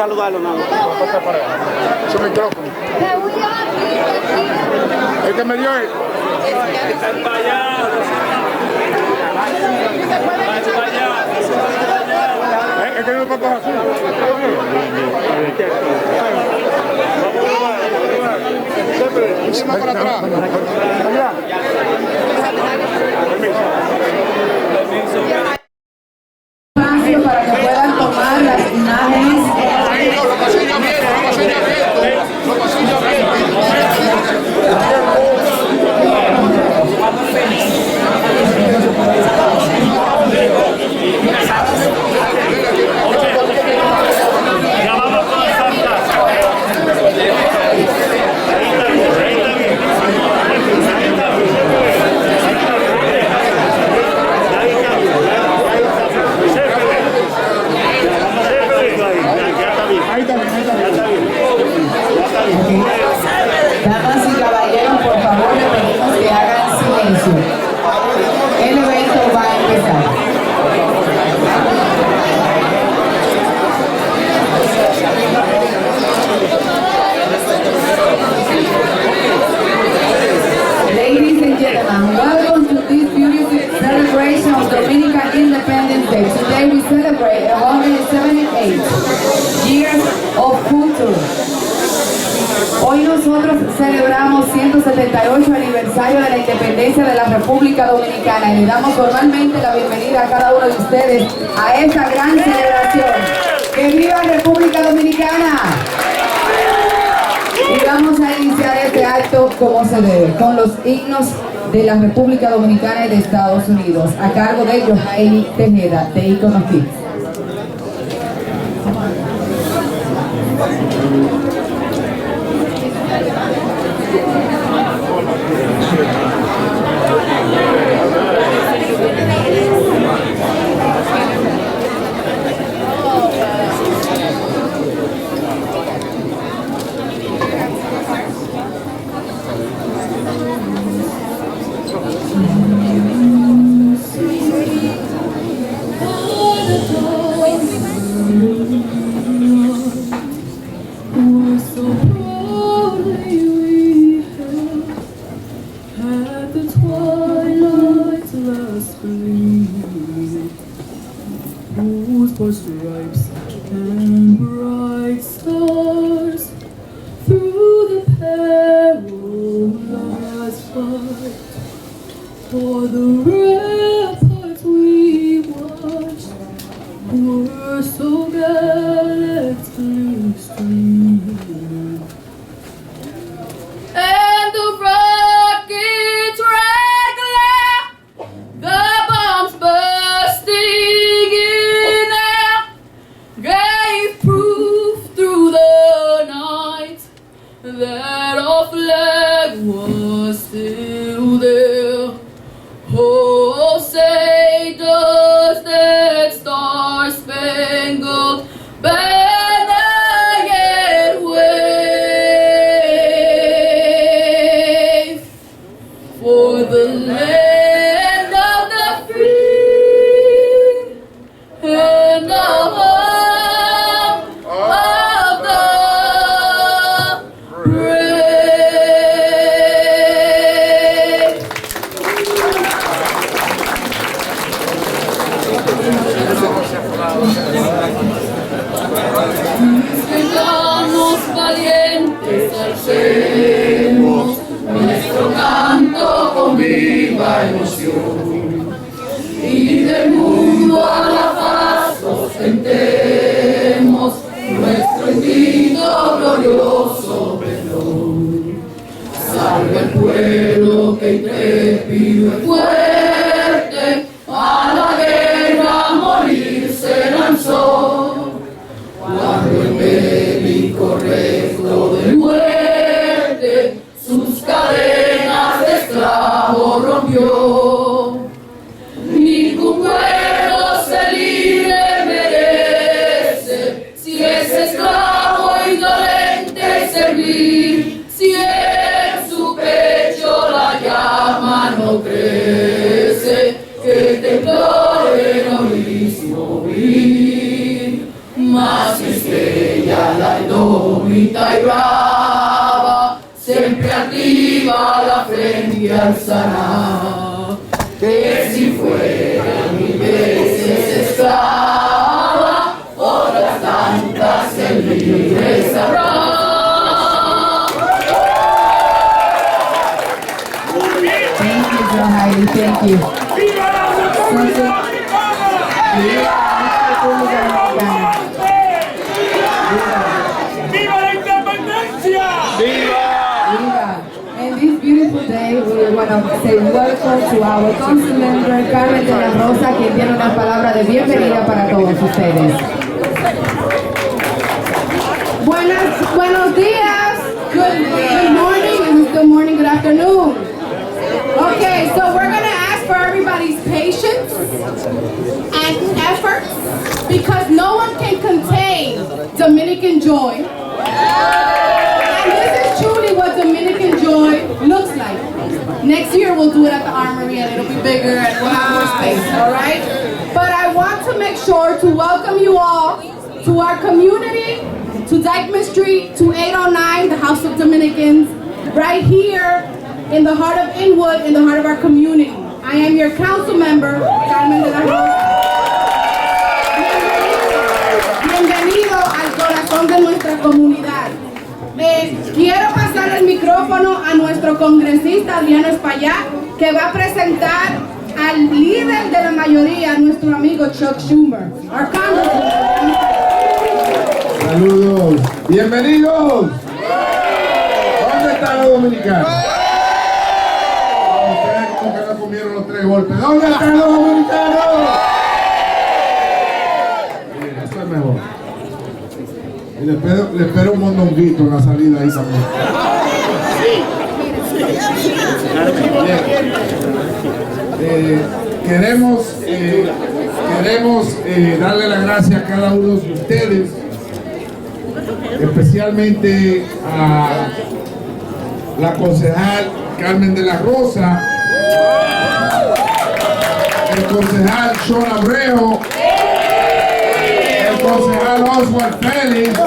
saludarlo, no. Su micrófono. El que me dio él. Es que no me puedo así. Siempre, para atrás. Para que puedan tomar las imágenes. Damas y caballeros, por favor, le pedimos que hagan silencio. El evento va a empezar. Ladies and gentlemen, welcome to this beautiful celebration of Dominican Independence Day. Today we celebrate 178 years of culture. Hoy nosotros celebramos 178 aniversario de la independencia de la República Dominicana y le damos formalmente la bienvenida a cada uno de ustedes a esta gran celebración. ¡Que viva República Dominicana! Y vamos a iniciar este acto como se debe, con los himnos de la República Dominicana y de Estados Unidos, a cargo de Johaili Tejeda, de Icono Kids. For stripes and bright stars through the perilous fight, for the ramparts we watched were so gallantly streamed, and the rockets' red glare, the bombs bursting in air, gave proof through the night that our flag was still there. Oh, say does that star-spangled banner yet wave for the land of the free and the home of the brave. Seamos valientes, alcemos nuestro canto con viva emoción, y del mundo a la paz ostentemos nuestro instinto glorioso perdón. Salve el pueblo que intrépido y fuerte a la guerra a morir se lanzó, cuando el bélico resto de muerte sus cadenas de esclavo rompió. Ningún pueblo se libre merece si es esclavo indolente servir, si en su pecho la llama no crece, que temblor heroísmo vivir, más estrella la indómita y brava, siempre arriba la frente alzará. Que si fuera 1000 veces esclava, otras tantas en libre sabrá. Thank you, Joe Heidi. Thank you. ¡Viva la República Dominicana! ¡Viva la Independencia! Viva. And this beautiful day, we want to say welcome to our council member, Carmen de la Rosa, quien tiene una palabra de bienvenida para todos ustedes. Buenos días. Good morning. Good morning, good afternoon. Okay, so we're going to ask for everybody's patience and effort because no one can contain Dominican joy. And this is truly what Dominican joy looks like. Next year we'll do it at the Armory and it'll be bigger and we'll have more space, all right? But I want to make sure to welcome you all to our community, to DICKMAN Street, to 809, the House of Dominicans, right here in the heart of Inwood, in the heart of our community. I am your council member, Carmen de la Rosa. Bienvenido al corazón de nuestra comunidad. Quiero pasar el micrófono a nuestro congresista Adriano ESPALLAT, que va a presentar al líder de la mayoría, nuestro amigo Chuck Schumer. Our congressman. Saludos, bienvenidos. ¿Dónde están los dominicanos? Ustedes como que no comieron los 3 golpes. ¿Dónde están los dominicanos? Bien, eso es mejor. Y le espero un mondonguito en la salida ahí también. Bien. Queremos darle las gracias a cada uno de ustedes, especialmente a la concejal Carmen de la Rosa, el concejal Sean Abreu, el concejal Oswald Félix,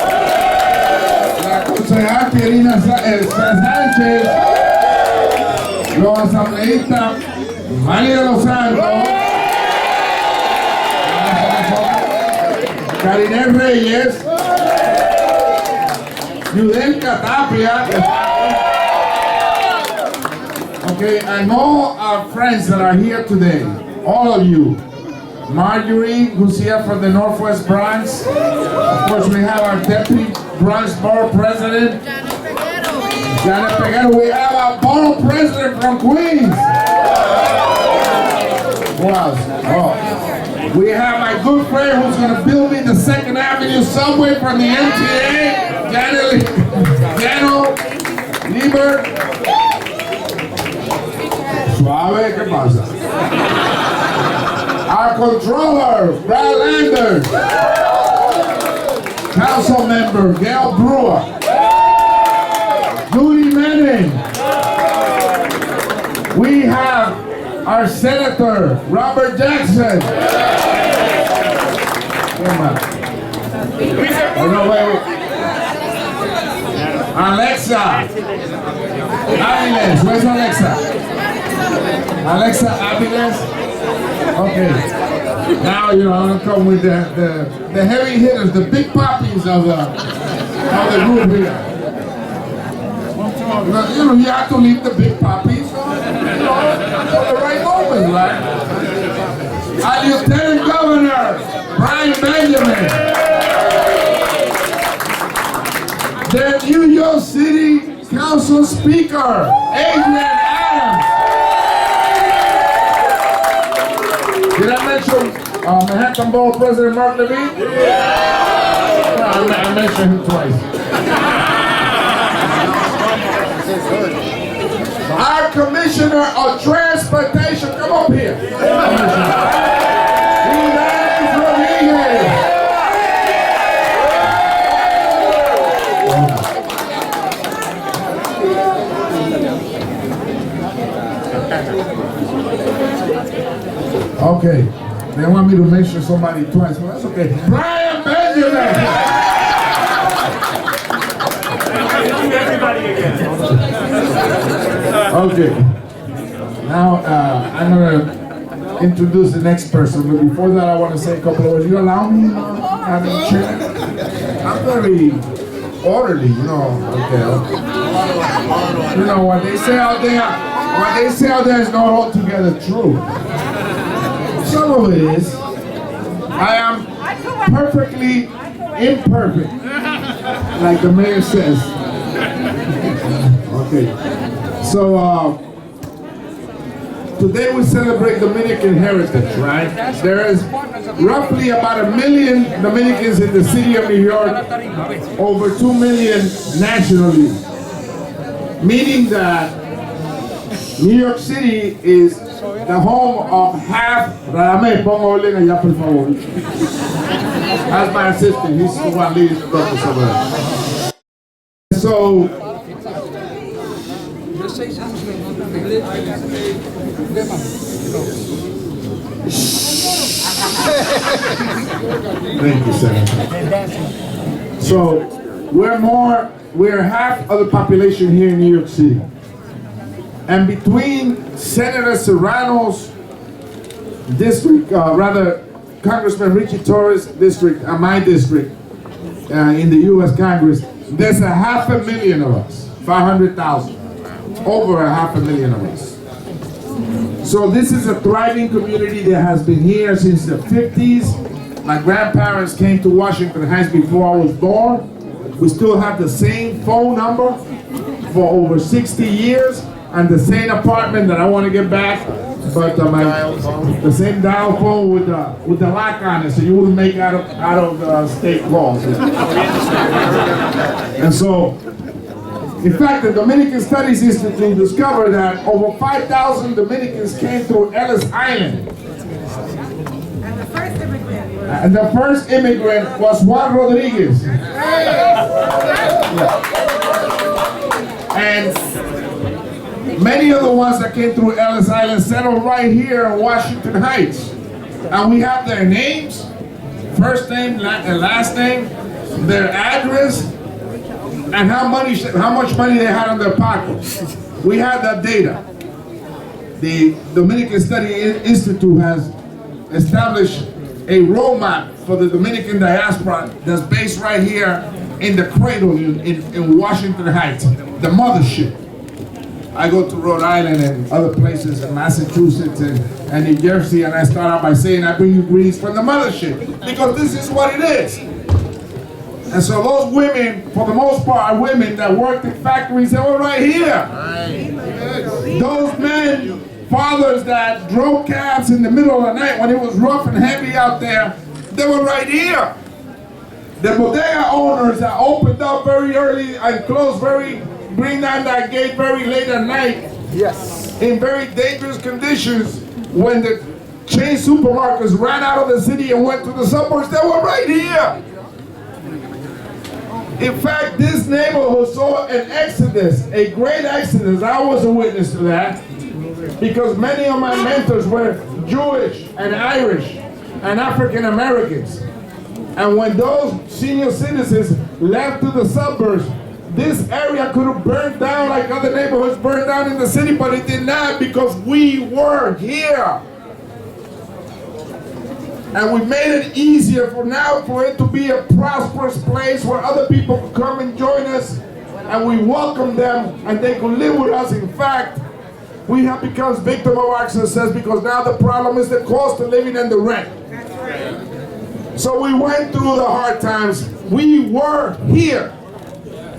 la concejal Pierina Sánchez, los asambleístas María de los Santos, Karinel Reyes, Yudelka Tapia. Okay, and all our friends that are here today, all of you. Marjorie, who's here from the Northwest Bronx. Of course, we have our Deputy Bronx Borough President, Janet Peguero. We have our Borough President from Queens. Wow. Oh. We have my good friend who's going to build me the 2nd Avenue subway from the MTA, Janet Lieber. Suave, ¿qué pasa? Our controller, Brad Landers. Council member, Gail Brewer. Judy Manning. We have our Senator, Robert Jackson. Come on. Oh, no, wait. Alexa. Aviles. Where's Alexa? Alexa Aviles. Okay. Now, you know, I'm gonna come with the heavy hitters, the big poppies of the group here. You know, you have to leave the big poppies for the right moment, right? Our Lieutenant Governor, Brian Benjamin. The New York City Council Speaker, Adrian Adams. Did I mention Manhattan Borough President Mark Levine? Yeah. I mentioned him twice. Our Commissioner of Transportation, come up here. Okay, they want me to mention somebody twice. Well, that's okay. Brian Benjamin. Okay. Now I'm gonna introduce the next person, but before that I want to say a couple of words. You allow me, Madam Chair? I'm very orderly, you know. Okay. You know what they say out there is not altogether true. Some of it is. I am perfectly imperfect, like the mayor says. Okay. So today we celebrate Dominican heritage, right? There is roughly about 1 million Dominicans in the city of New York, over 2 million nationally, meaning that New York City is the home of half. That's my assistant, he's the one leading the breakfast over there. So, thank you, Senator. So, we're half of the population here in New York City. And between Senator Serrano's district, Congressman Richie Torres' district and my district in the U.S. Congress, there's 500,000 of us, 500,000, over 500,000 of us. So this is a thriving community that has been here since the 50s. My grandparents came to Washington Heights before I was born. We still have the same phone number for over 60 years and the same apartment that I want to get back, but the same dial phone with the lock on it, so you wouldn't make out of state calls. And so, in fact, the Dominican Studies Institute discovered that over 5,000 Dominicans came through Ellis Island. And the first immigrant was Juan Rodriguez. And many of the ones that came through Ellis Island settled right here in Washington Heights. And we have their names, first name and last name, their address, and how much money they had in their pockets. We have that data. The Dominican Study Institute has established a roadmap for the Dominican diaspora that's based right here in the cradle in Washington Heights, the mothership. I go to Rhode Island and other places in Massachusetts and New Jersey, and I start out by saying I bring you greetings from the mothership, because this is what it is. And so those women, for the most part, are women that worked in factories that were right here. Those men, fathers that drove cabs in the middle of the night when it was rough and heavy out there, they were right here. The bodega owners that opened up very early and closed bring down that gate very late at night. Yes. In very dangerous conditions, when the chain supermarkets ran out of the city and went to the suburbs, they were right here. In fact, this neighborhood saw an exodus, a great exodus. I was a witness to that, because many of my mentors were Jewish and Irish and African Americans. And when those senior citizens left to the suburbs, this area could have burned down like other neighborhoods burned down in the city, but it did not, because we were here. And we made it easier for it to be a prosperous place where other people could come and join us, and we welcome them and they could live with us. In fact, we have become victims of our success, because now the problem is the cost of living and the rent. So we went through the hard times. We were here.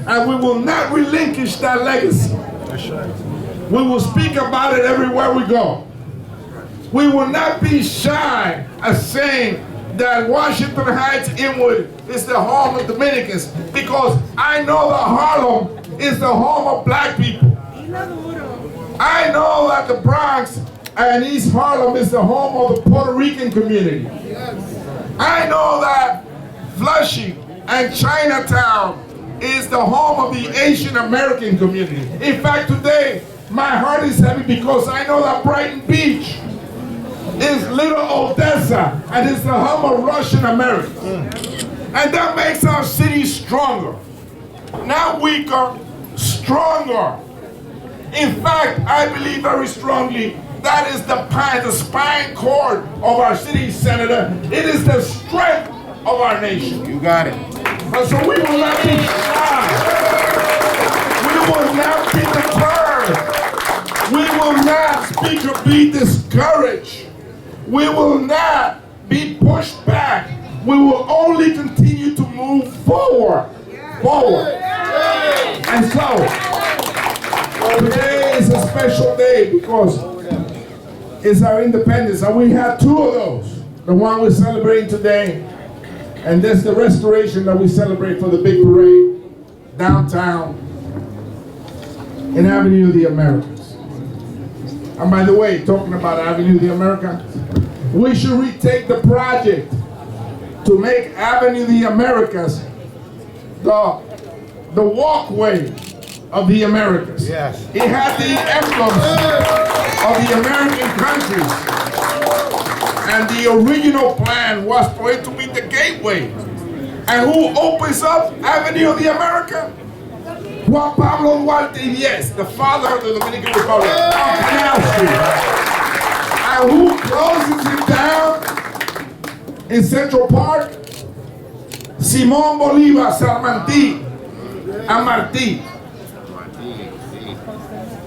And we will not relinquish that legacy. We will speak about it everywhere we go. We will not be shy of saying that Washington Heights Inwood is the home of Dominicans, because I know that Harlem is the home of black people. I know that the Bronx and East Harlem is the home of the Puerto Rican community. I know that Flushing and Chinatown is the home of the Asian American community. In fact, today, my heart is heavy because I know that Brighton Beach is Little Odessa and it's the home of Russian Americans. And that makes our city stronger. Not weaker, stronger. stronger. In fact, I believe very strongly that is the spine cord of our city, Senator. It is the strength of our nation. You got it. And so we will not be shy. We will not be deterred. We will not speak or be discouraged. We will not be pushed back. We will only continue to move forward. And so, today is a special day because it's our independence. And we have two of those. The one we're celebrating today, and that's the restoration that we celebrate for the big parade downtown in Avenue of the Americas. And by the way, talking about Avenue of the Americas, we should retake the project to make Avenue of the Americas the walkway of the Americas. Yes. It had the emblems of the American countries. And the original plan was for it to be the gateway. And who opens up Avenue of the America? Juan Pablo Duarte, yes, the father of the Dominican Republic, on Canal Street. And who closes it down in Central Park? Simón Bolívar, Sarmantí, and Martí.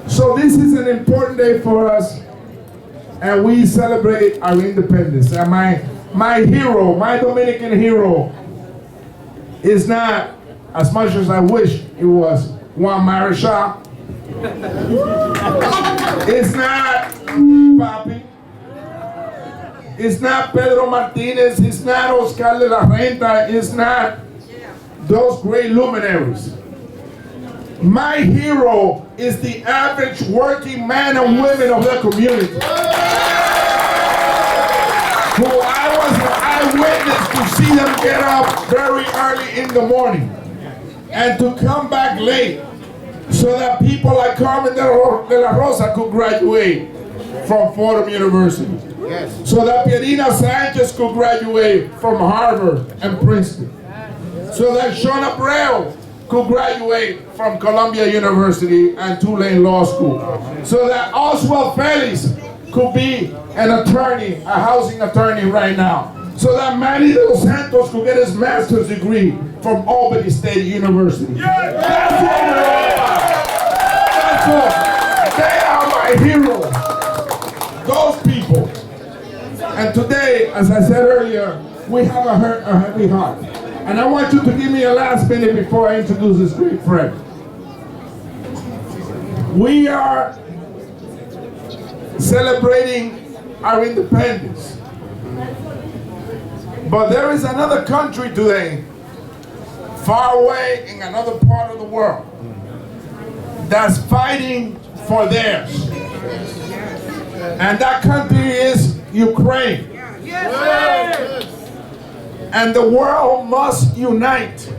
So this is an important day for us, and we celebrate our independence. And my hero, my Dominican hero, is not, as much as I wish it was, Juan Marichal. It's not Papi. It's not Pedro Martinez. It's not Oscar de la Renta. It's not those great luminaries. My hero is the average working man and women of the community, who I was an eyewitness to see them get up very early in the morning and to come back late so that people like Carmen de la Rosa could graduate from Fordham University. Yes. So that Pierina Sanchez could graduate from Harvard and Princeton. So that Sean Abreu could graduate from Columbia University and Tulane Law School. So that Oswald Felix could be an attorney, a housing attorney right now. So that Manny de los Santos could get his master's degree from Albany State University. That's all. They are my heroes. Those people. And today, as I said earlier, we have a heavy heart. And I want you to give me a last minute before I introduce this great friend. We are celebrating our independence. But there is another country today, far away in another part of the world, that's fighting for theirs. And that country is Ukraine. And the world must unite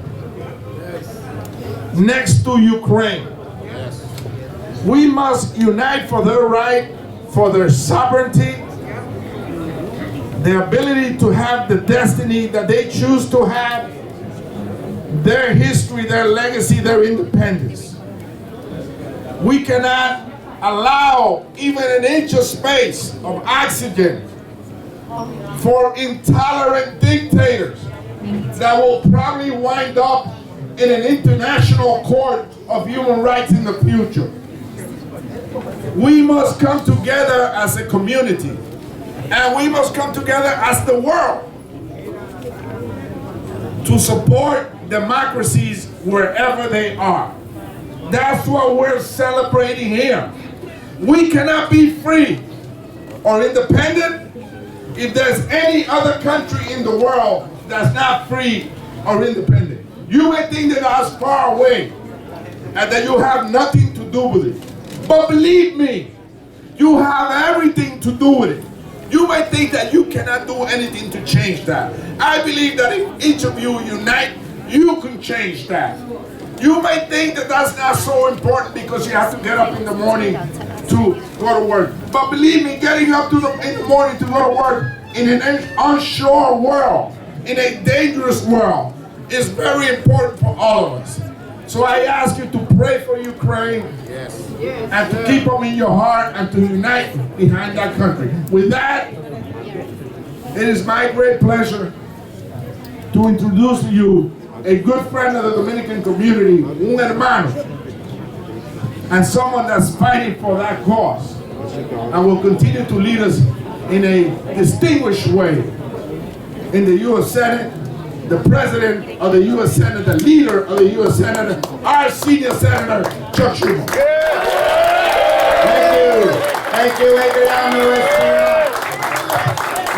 next to Ukraine. We must unite for their right, for their sovereignty, the ability to have the destiny that they choose to have, their history, their legacy, their independence. We cannot allow even an inch of space of oxygen for intolerant dictators that will probably wind up in an international court of human rights in the future. We must come together as a community, and we must come together as the world to support democracies wherever they are. That's what we're celebrating here. We cannot be free or independent if there's any other country in the world that's not free or independent. You may think that that's far away and that you have nothing to do with it. But believe me, you have everything to do with it. You may think that you cannot do anything to change that. I believe that if each of you unite, you can change that. You may think that that's not so important because you have to get up in the morning to go to work. But believe me, getting up in the morning to go to work in an unsure world, in a dangerous world, is very important for all of us. So I ask you to pray for Ukraine and to keep them in your heart and to unite behind that country. With that, it is my great pleasure to introduce to you a good friend of the Dominican community, un hermano, and someone that's fighting for that cause and will continue to lead us in a distinguished way in the U.S. Senate, the President of the U.S. Senate, the leader of the U.S. Senate, our senior Senator, Chuck Schumer. Thank you, Adriano.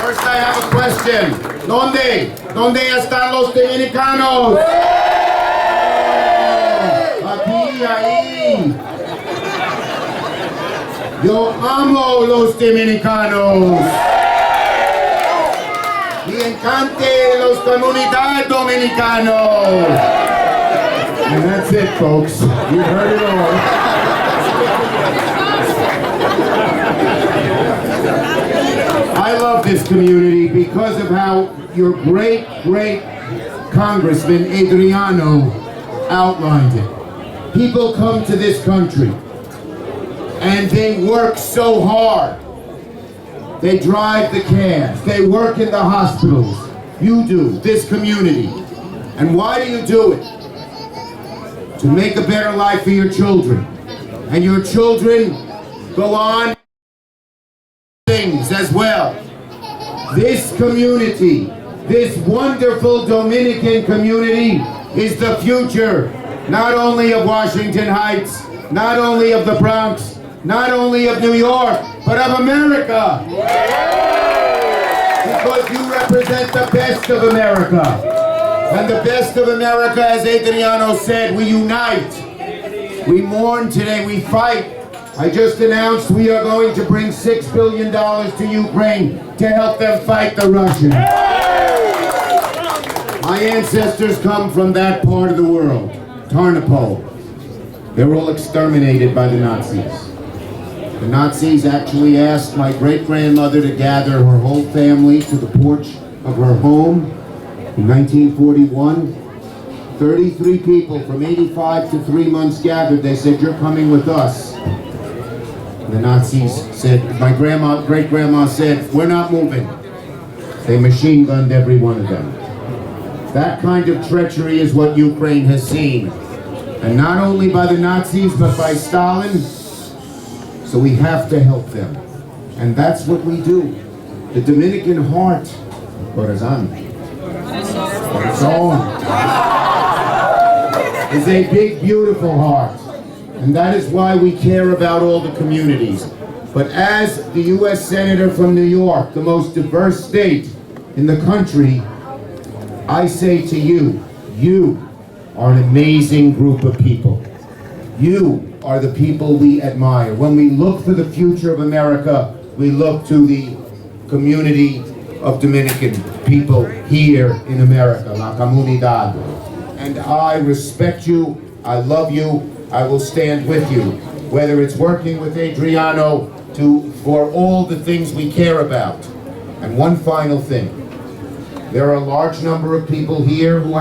First I have a question. ¿Dónde están los dominicanos? Aquí, ahí. Yo amo los dominicanos. Me encanta los comunidades dominicanos. And that's it, folks. You heard it all. I love this community because of how your great Congressman Adriano outlined it. People come to this country and they work so hard. They drive the cabs, they work in the hospitals. You do, this community. And why do you do it? To make a better life for your children. And your children go on things as well. This community, this wonderful Dominican community is the future, not only of Washington Heights, not only of the Bronx, not only of New York, but of America. Because you represent the best of America. And the best of America, as Adriano said, we unite. We mourn today, we fight. I just announced we are going to bring $6 billion to Ukraine to help them fight the Russians. My ancestors come from that part of the world, Tarnopol. They were all exterminated by the Nazis. The Nazis actually asked my great-grandmother to gather her whole family to the porch of her home in 1941. 33 people from 85 to 3 months gathered. They said, "You're coming with us." The Nazis said, my great-grandma said, "We're not moving." They machine gunned every one of them. That kind of treachery is what Ukraine has seen. And not only by the Nazis, but by Stalin. So we have to help them. And that's what we do. The Dominican heart, corazón, is a big, beautiful heart. And that is why we care about all the communities. But as the U.S. Senator from New York, the most diverse state in the country, I say to you, you are an amazing group of people. You are the people we admire. When we look for the future of America, we look to the community of Dominican people here in America, La Comunidad. And I respect you, I love you, I will stand with you, whether it's working with Adriano for all the things we care about. And one final thing, there are a large number of people here who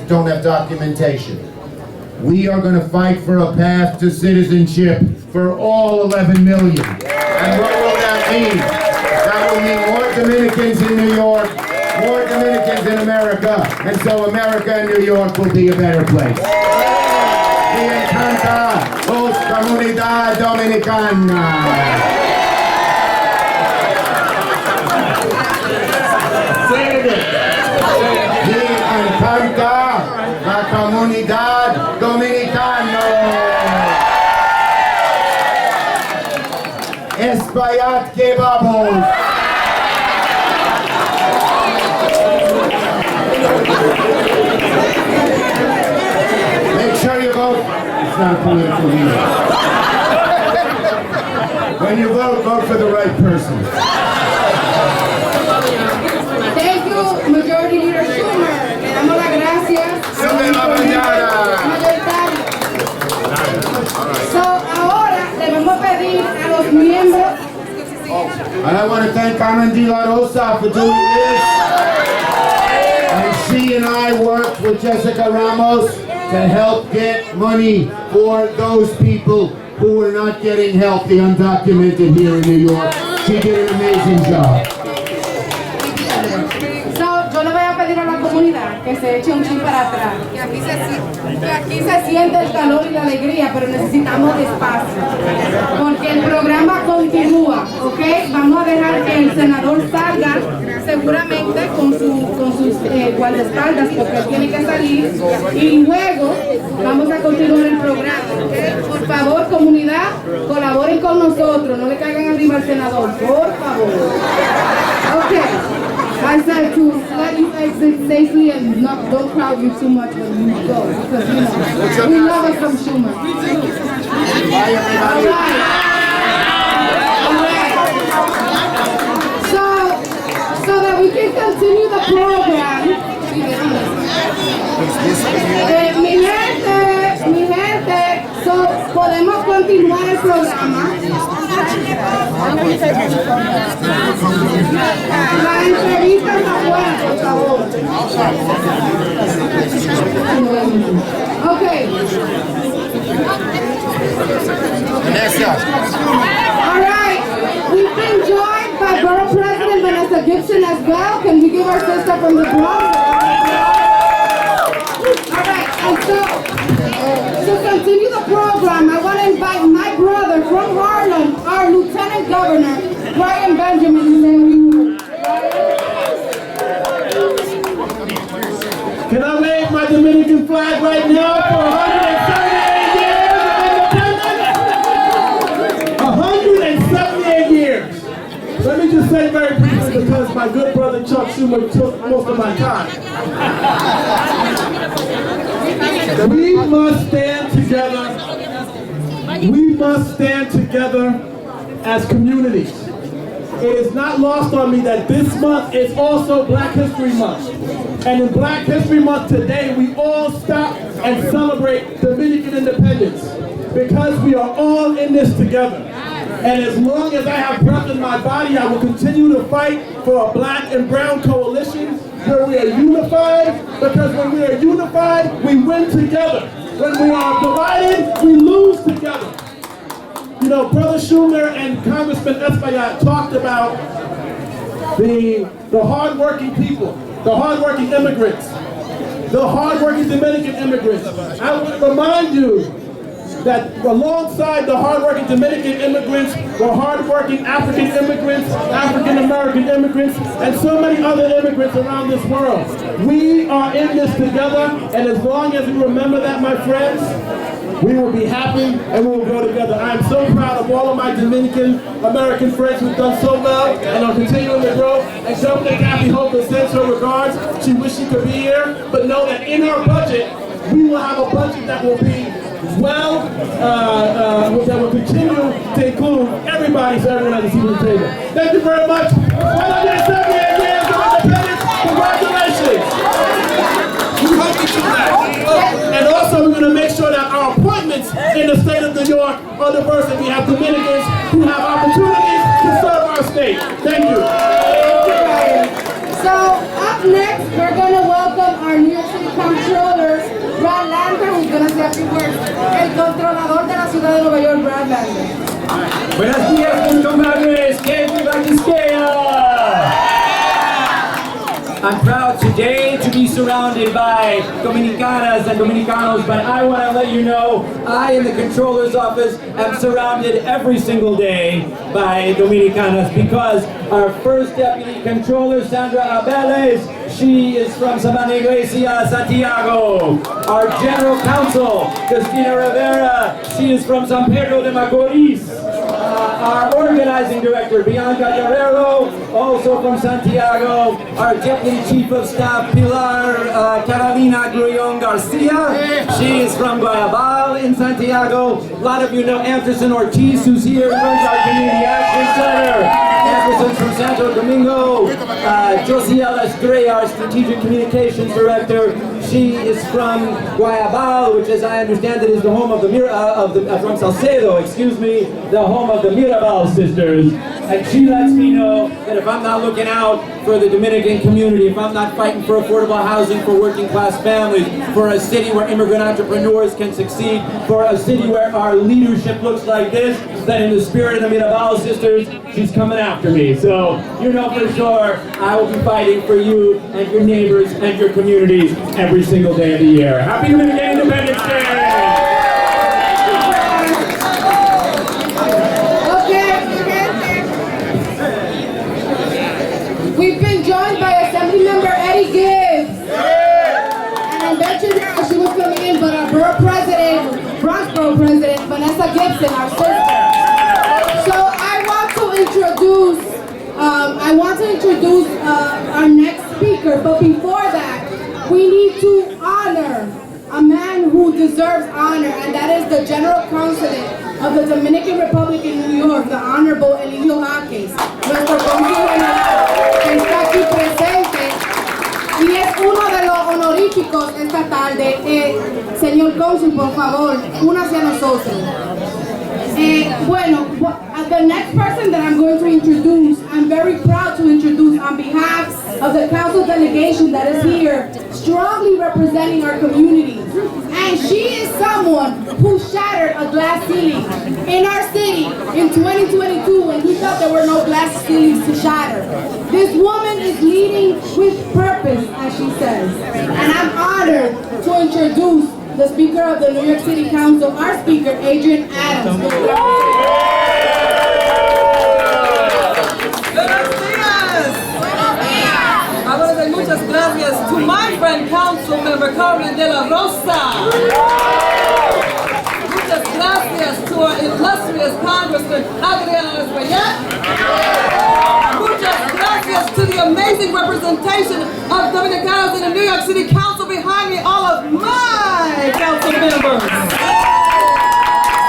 don't have documentation. We are going to fight for a path to citizenship for all 11 million. And what will that mean? That will mean more Dominicans in New York, more Dominicans in America, and so America and New York will be a better place. Me encanta los comunidad dominicana. Me encanta la comunidad dominicana. ESPALLAT que vamos. Make sure you vote. It's not a political meeting. When you vote for the right person. Thank you, Majority Leader Schumer. Le damos las gracias. So, ahora le vamos a pedir a los miembros. And I want to thank Carmen De La Rosa for doing this. And she and I worked with Jessica Ramos to help get money for those people who are not getting help, the undocumented here in New York. She did an amazing job. Yo le voy a pedir a la comunidad que se eche un chin para atrás, que aquí se siente el calor y la alegría, pero necesitamos espacio, porque el programa continúa, ¿ok? Vamos a dejar que el senador salga seguramente con sus guardaespaldas, porque él tiene que salir, y luego vamos a continuar el programa, ¿ok? Por favor, comunidad, colaboren con nosotros, no le caigan arriba al senador, por favor. Ok. I said to let you exit safely and don't crowd you too much when you go, because you know, we love us some Schumer. Bye everybody. All right. So that we can continue the program. Mi gente, so podemos continuar el programa. La entrevista está buena, por favor. Okay. All right. We've been joined by Borough President Vanessa Gibson as well. Can we give our sister from the Bronx? All right. And so, to continue the program, I want to invite my brother from Harlem, our Lieutenant Governor, Brian Benjamin. Can I wave my Dominican flag right now for 178 years? Let me just say very briefly, because my good brother Chuck Schumer took most of my time. We must stand together. We must stand together as communities. It is not lost on me that this month is also Black History Month. And in Black History Month today, we all stop and celebrate Dominican independence, because we are all in this together. And as long as I have breath in my body, I will continue to fight for a black and brown coalition where we are unified, because when we are unified, we win together. When we are divided, we lose together. You know, Brother Schumer and Congressman ESPALLAT talked about the hard-working people, the hard-working immigrants, the hard-working Dominican immigrants. I would remind you that alongside the hard-working Dominican immigrants were hard-working African immigrants, African-American immigrants, and so many other immigrants around this world. We are in this together, and as long as we remember that, my friends, we will be happy and we will go together. I am so proud of all of my Dominican American friends who've done so well and are continuing to grow. And Governor Kathy Hochul sends her regards. She wishes she could be here, but know that in our budget, we will have a budget that will be that will continue to include everybody so everyone has a seat at the table. Thank you very much. 178 years of independence. Congratulations. And also, we're going to make sure that our appointments in the state of New York are diverse, and we have Dominicans who have opportunities to serve our state. Thank you. So up next, we're going to welcome our New York City Comptroller, Brad Lander, who's going to say a few words. El controlador de la ciudad de Nueva York, Brad Lander. Buenos días, comadres. Que viva Quisqueya! I'm proud today to be surrounded by Dominicanas and Dominicanos, but I want to let you know I, in the Controller's office, am surrounded every single day by Dominicanas, because our first Deputy Controller, Sandra Abeles, she is from Celebracion, Santiago. Our General Counsel, Cristina Rivera, she is from San Pedro de Macorís. Our Organizing Director, Bianca Guerrero, also from Santiago. Our Deputy Chief of Staff, Pilar Carolina Grullon Garcia. She is from Guayabal in Santiago. A lot of you know Anderson Ortiz, who's here, runs our Community Action Center. Anderson's from Santo Domingo. Josiela Estrella, our Strategic Communications Director. She is from Guayabal, which, as I understand it, is the home of the from Salcedo, excuse me, the home of the Mirabal sisters. And she lets me know that if I'm not looking out for the Dominican community, if I'm not fighting for affordable housing for working class families, for a city where immigrant entrepreneurs can succeed, for a city where our leadership looks like this, then in the spirit of the Mirabal sisters, she's coming after me. So you know for sure I will be fighting for you and your neighbors and your communities every single day of the year. Happy Dominican Independence Day! We've been joined by Assemblymember Eddie Gibbs. And I mentioned her, she was coming in, but our borough president, Bronx Borough President, Vanessa Gibson, our sister. So I want to introduce our next speaker, but before that, we need to honor a man who deserves honor, and that is the General Consulate of the Dominican Republic in New York, the Honorable Eligio Jaques, nuestro cónsul general, que está aquí presente y es uno de los honoríficos esta tarde. Señor cónsul, por favor, una hacia nosotros. Bueno, the next person that I'm going to introduce, I'm very proud to introduce on behalf of the council delegation that is here, strongly representing our communities. And she is someone who shattered a glass ceiling in our city in 2022 when we thought there were no glass ceilings to shatter. This woman is leading with purpose, as she says. And I'm honored to introduce the Speaker of the New York City Council, our Speaker, Adrian Adams. Buenos días. Buenos días. I want to say muchas gracias to my friend, Council Member Carmen de la Rosa. Muchas gracias to our illustrious Congressman, Adriano. Muchas gracias to the amazing representation of Dominicanos in the New York City Council behind me, all of my council members.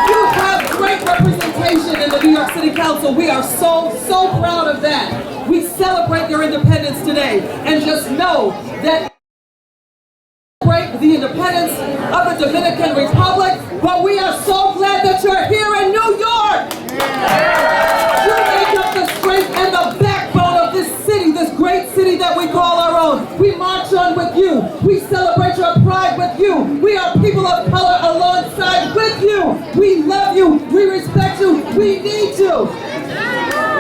You have great representation in the New York City Council. We are so proud of that. We celebrate your independence today, and just know that we celebrate the independence of the Dominican Republic, but we are so glad that you're here in New York. You make up the strength and the backbone of this city, this great city that we call our own. We march on with you. We celebrate your pride with you. We are people of color alongside with you. We love you. We respect you. We need you.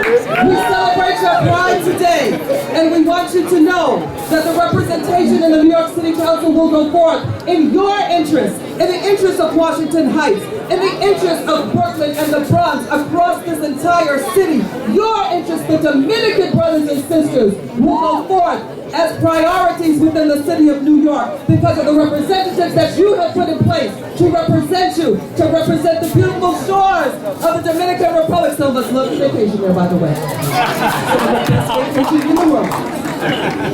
We celebrate your pride today, and we want you to know that the representation in the New York City Council will go forth in your interest, in the interest of Washington Heights, in the interest of Brooklyn and the Bronx, across this entire city. Your interest, the Dominican brothers and sisters, will go forth as priorities within the city of New York because of the representatives that you have put in place to represent you, to represent the beautiful shores of the Dominican Republic. Some of us love vacation there, by the way. In the world.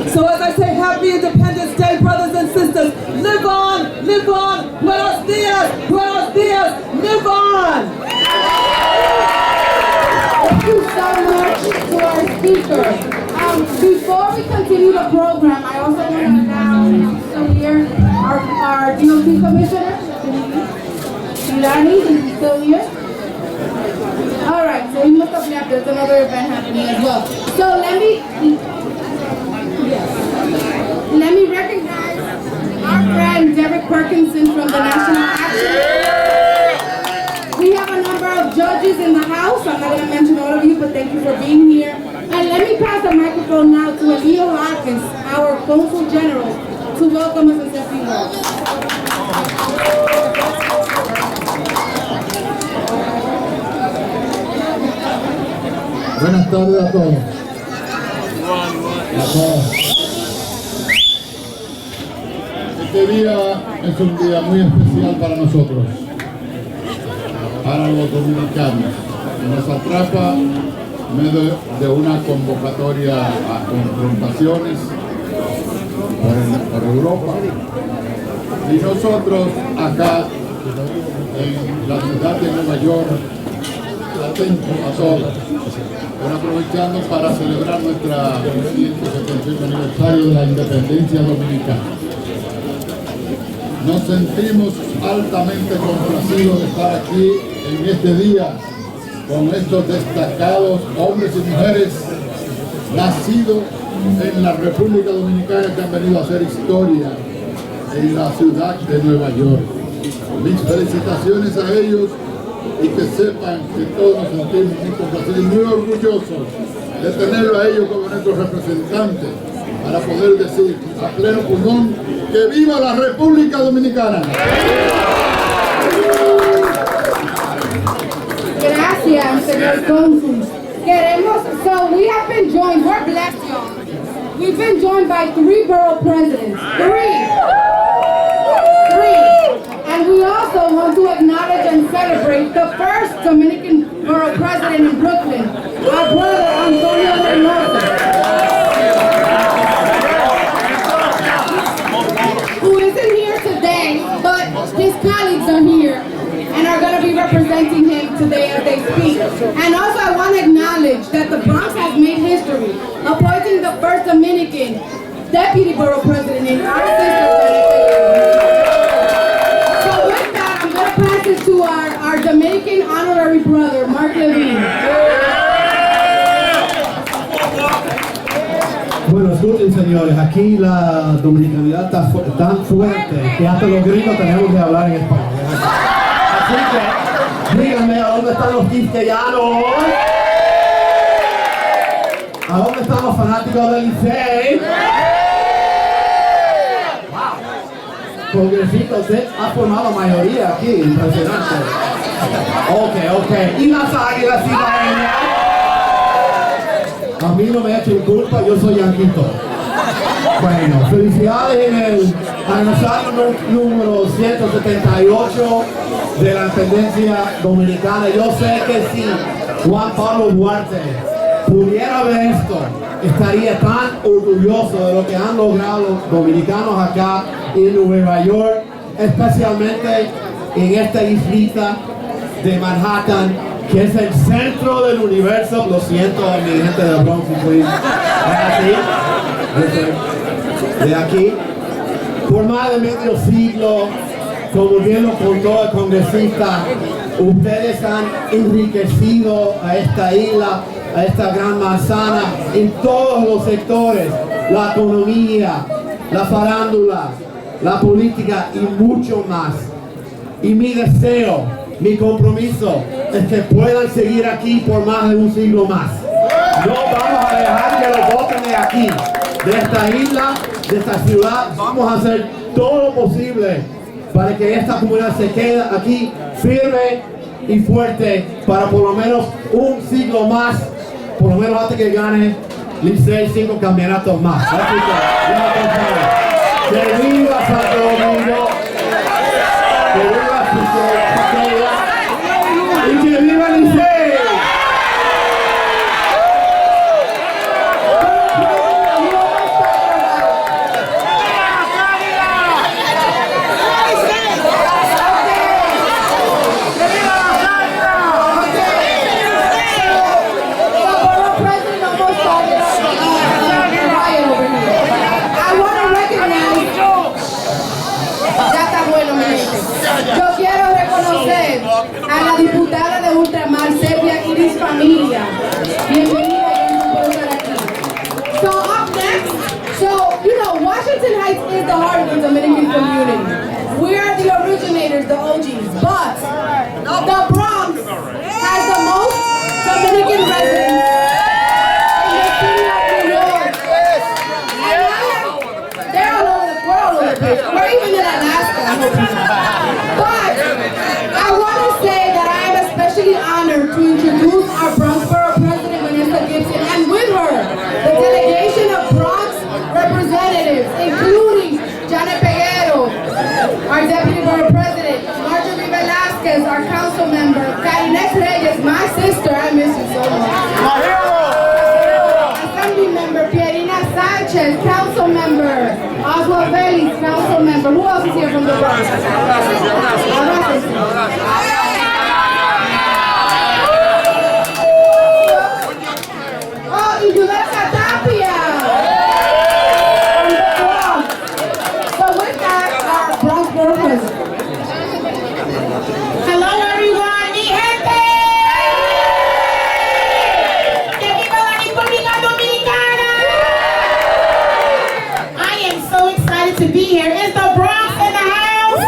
So as I say, happy Independence Day, brothers and sisters. Live on, live on. Buenos dias, live on. Thank you so much to our speaker. Before we continue the program, I also want to announce here our DOT Commissioner, Milani, is still here. All right, so he must have left. There's another event happening as well. So let me recognize our friend Derek Perkinson from the National Action. We have a number of judges in the house. I'm not going to mention all of you, but thank you for being here. And let me pass the microphone now to Eligio Jaques, our Consul General, to welcome us and say a few words. Buenas tardes a todos. Este día es un día muy especial para nosotros, para los dominicanos. Nos atrapa en medio de una convocatoria a confrontaciones por Europa. Y nosotros acá en la ciudad de Nueva York, atentos a todos, pero aprovechando para celebrar nuestra 175 aniversario de la independencia dominicana. Nos sentimos altamente complacidos de estar aquí en este día con estos destacados hombres y mujeres nacidos en la República Dominicana que han venido a hacer historia en la ciudad de Nueva York. Mis felicitaciones a ellos y que sepan que todos nos sentimos muy complacidos y muy orgullosos de tenerlo a ellos como nuestros representantes para poder decir a pleno pulmón que viva la República Dominicana. Gracias, señor cónsul. So we have been joined, we're blessed, y'all. We've been joined by 3 borough presidents. Three. And we also want to acknowledge and celebrate the first Dominican borough president in Brooklyn, our brother Antonio Reynoso, who isn't here today, but his colleagues are here and are going to be representing him today as they speak. And also I want to acknowledge that the Bronx has made history, appointing the first Dominican deputy borough president in our sister. So with that, I'm going to pass it to our Dominican honorary brother, Mark Levine. Bueno, escuchen señores, aquí la dominicanidad está tan fuerte que hasta los gringos tenemos que hablar en español. Así que, díganme, ¿a dónde están los quisqueyanos? ¿A dónde están los fanáticos del Licey? Wow. Congresista, usted ha formado mayoría aquí, impresionante. Ok. ¿Y las águilas cibaeñas? A mí no me echen culpa, yo soy yanquito. Bueno, felicidades en el aniversario número 178 de la Independencia Dominicana. Yo sé que si Juan Pablo Duarte pudiera ver esto, estaría tan orgulloso de lo que han logrado los dominicanos acá en Nueva York, especialmente en esta islita de Manhattan, que es el centro del universo. Lo siento a mi gente de Bronx, de aquí, por más de medio siglo, como bien lo contó el congresista, ustedes han enriquecido a esta isla, a esta gran manzana, en todos los sectores, la economía, la farándula, la política y mucho más. Y mi deseo, mi compromiso es que puedan seguir aquí por más de un siglo más. No vamos a dejar que los voten de aquí, de esta isla, de esta ciudad. Vamos a hacer todo lo posible para que esta comunidad se quede aquí firme y fuerte para por lo menos un siglo más, por lo menos hasta que gane Licey 5 campeonatos más. Así que viva Santo Domingo, que viva Licey y que viva Licey. Yo quiero reconocer a la diputada de Ultramar, Silvia Iris Familia. Bienvenida, por estar aquí. So up next, Washington Heights is the heart of the Dominican community. We are the originators, the OGs, but the Bronx has the most Dominican residents in the city of New York. And they're all over the world, we're even in Alaska. But I want to say that I am especially honored to introduce our Bronx Borough President, Vanessa Gibson, and with her, the delegation of Bronx representatives, including Janet Peguero, our Deputy Borough President, Marjorie Velasquez, our council member, Karines Reyes, my sister, I miss you so much. Assembly member, Pierina Sanchez, council member, Oswald Bailey, council member. Who else is here from the Bronx? Oh, y Julissa Tapia from the Bronx. So with that, our Bronx Borough President. Hello everyone, mi gente! to be here. Is the Bronx in the house?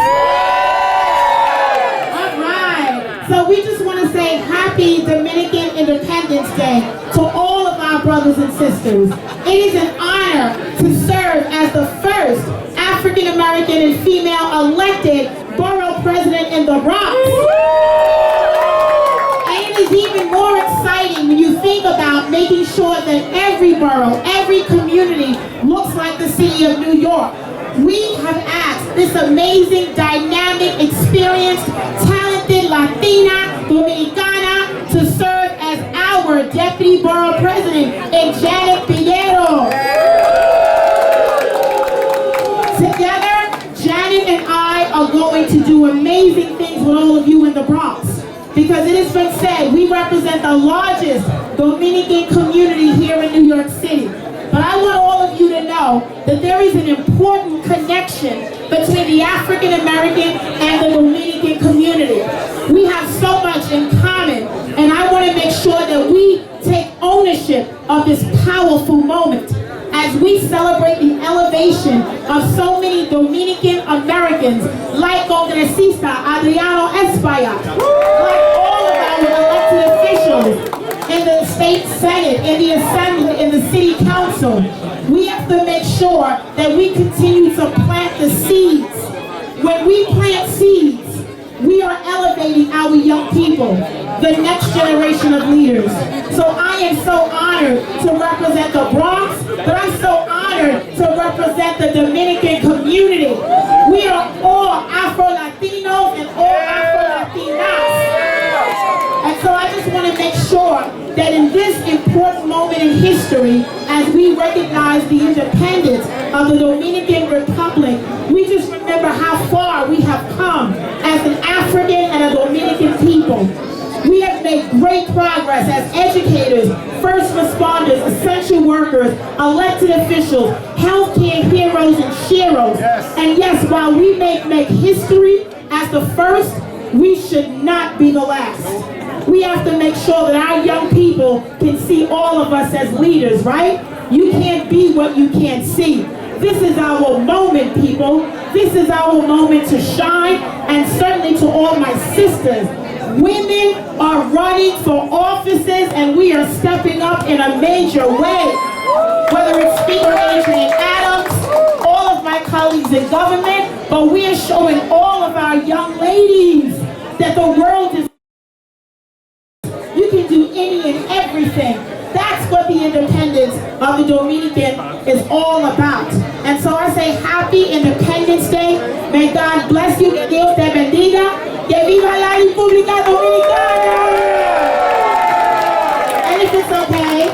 All right. So we just want to say happy Dominican Independence Day to all of our brothers and sisters. It is an honor to serve as the first African American and female elected borough president in the Bronx. And it is even more exciting when you think about making sure that every borough, every community looks like the city of New York. We have asked this amazing, dynamic, experienced, talented Latina, Dominicana to serve as our deputy borough president in Janet Piñero. Together, Janet and I are going to do amazing things with all of you in the Bronx. Because it has been said, we represent the largest Dominican community here in New York City. But I want all of you to know that there is an important connection between the African American and the Dominican community. We have so much in common, and I want to make sure that we take ownership of this powerful moment as we celebrate the elevation of so many Dominican Americans like Congresista Adriano ESPALLAT, like all of our elected officials in the state senate, in the assembly, in the city council. We have to make sure that we continue to plant the seeds. When we plant seeds, we are elevating our young people, the next generation of leaders. So I am so honored to represent the Bronx, but I'm so honored to represent the Dominican community. We are all Afro-Latinos and all Afro-Latinas. And so I just want to make sure that in this important moment in history, as we recognize the independence of the Dominican Republic, we just remember how far we have come as an African and a Dominican people. We have made great progress as educators, first responders, essential workers, elected officials, healthcare heroes and sheroes. And yes, while we may make history as the first, we should not be the last. We have to make sure that our young people can see all of us as leaders, right? You can't be what you can't see. This is our moment, people. This is our moment to shine, and certainly to all my sisters. Women are running for offices, and we are stepping up in a major way. Whether it's Speaker Adrian Adams, all of my colleagues in government, but we are showing all of our young ladies that the world is. You can do any and everything. That's what the independence of the Dominican is all about. And so I say happy Independence Day. May God bless you. Que Dios te bendiga. Que viva la República Dominicana. And if it's okay,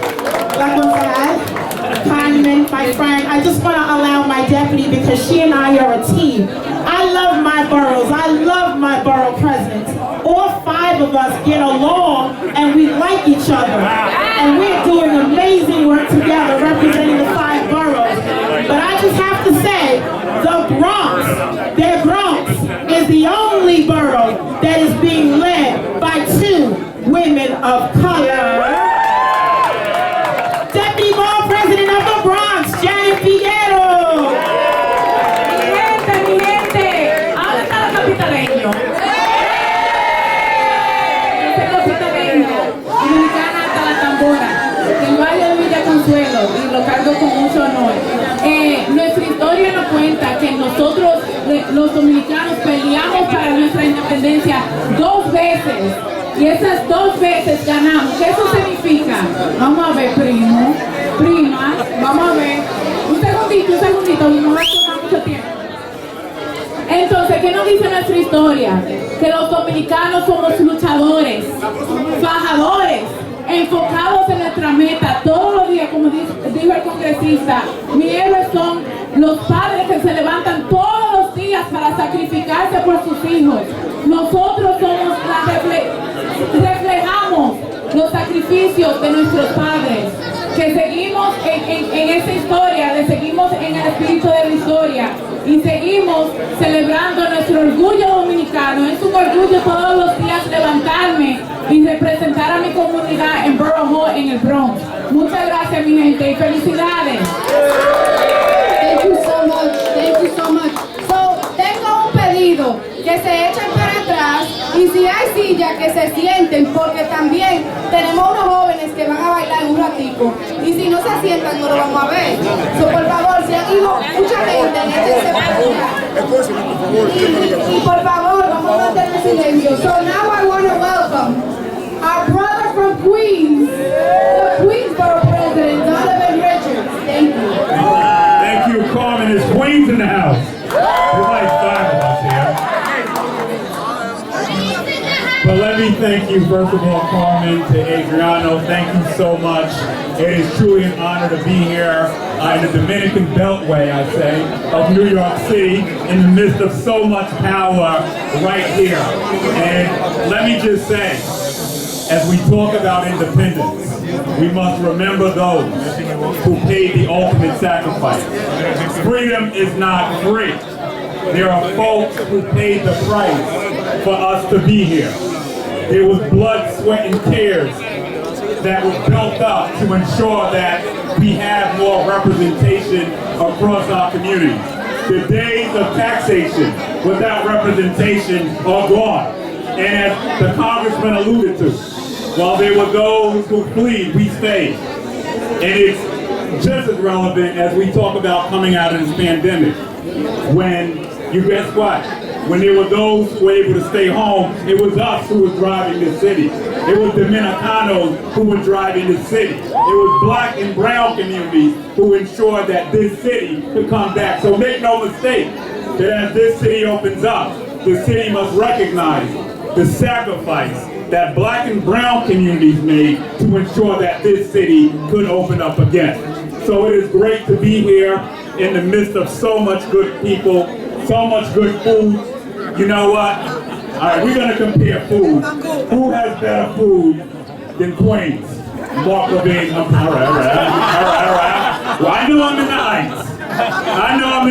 like I said, Carmen, my friend, I just want to allow my deputy, because she and I are a team. I love my boroughs. I love my borough presidents. All five of us get along and we like each other. And we're doing amazing work together representing the 5 boroughs. But I just have to say, the Bronx, their Bronx, is the only borough that is being led by 2 women of color. Deputy Borough President of the Bronx, Janet Piñero. Mi gente, ¿dónde está la capitaleño? Dominicana hasta la tambora, del barrio de Villa Consuelo, y lo cargo con mucho honor. Nuestra historia nos cuenta que nosotros, los dominicanos, peleamos para nuestra independencia 2 veces, y esas 2 veces ganamos. ¿Qué eso significa? Vamos a ver, primo, prima, vamos a ver. Un segundito, no va a tomar mucho tiempo. Entonces, ¿qué nos dice nuestra historia? Que los dominicanos somos luchadores, fajadores, enfocados en nuestra meta todos los días, como dijo el congresista. Mis héroes son los padres que se levantan todos los días para sacrificarse por sus hijos. Nosotros somos reflejamos los sacrificios de nuestros padres, que seguimos en esa historia, le seguimos en el espíritu de la historia y seguimos celebrando nuestro orgullo dominicano. Es un orgullo todos los días levantarme y representar a mi comunidad en Borough Hall, en el Bronx. Muchas gracias, mi gente, y felicidades. Thank you so much. Thank you so que se sienten, porque también tenemos unos jóvenes que van a bailar en un ratico y si no se sientan no lo vamos a ver. So, por favor, si aquí mucha gente en este y por favor, vamos a mantener silencio. So now I want to welcome our brother from Queens, the Queensboro president, Donovan Richards. Thank you. Thank you, Carmen. There's queens in the house. There's like 5 of us here. But let me thank you, first of all, Carmen, to Adriano. Thank you so much. It is truly an honor to be here in the Dominican Beltway, I say, of New York City, in the midst of so much power right here. And let me just say, as we talk about independence, we must remember those who paid the ultimate sacrifice. Freedom is not free. There are folks who paid the price for us to be here. There was blood, sweat, and tears that was built up to ensure that we have more representation across our communities. The days of taxation without representation are gone. And as the congressman alluded to, while there were those who fled, we stayed. And it's just as relevant as we talk about coming out of this pandemic. When, you guess what? When there were those who were able to stay home, it was us who was driving this city. It was Dominicanos who were driving this city. It was black and brown communities who ensured that this city could come back. So make no mistake that as this city opens up, the city must recognize the sacrifice that black and brown communities made to ensure that this city could open up again. So it is great to be here in the midst of so much good people, so much good food. You know what? All right, we're going to compare food. Who has better food than Queens? Mark Levine. All right. Well, I know I'm in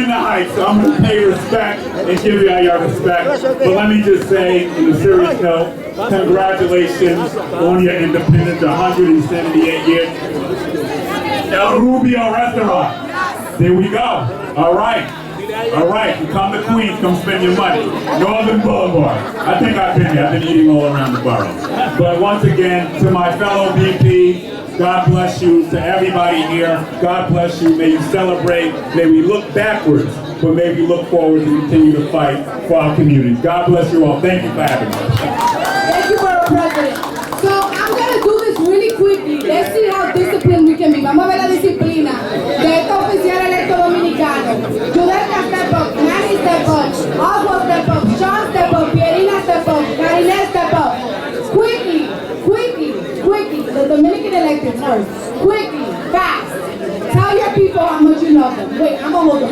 the Heights. So I'm going to pay respect and give you all your respect. But let me just say, in a serious note, congratulations on your independence, 178 years. El Rubio Restaurant. There we go. All right. You come to Queens, come spend your money. Northern Boulevard. I think I've been there. I've been eating all around the borough. But once again, to my fellow VP, God bless you. To everybody here, God bless you. May you celebrate. May we look backwards, but may we look forward to continue to fight for our communities. God bless you all. Thank you for having me. Thank you, Borough President. So I'm going to do this really quickly. Let's see how disciplined we can be. Vamos a ver la disciplina de este oficial electo dominicano. Judelka step up, Manny step up, Oswald step up, Sean step up, Pierina step up, Karine step up. Quickly. The Dominican elected first. Quickly, fast. Tell your people how much you love them. Wait, I'm gonna hold them.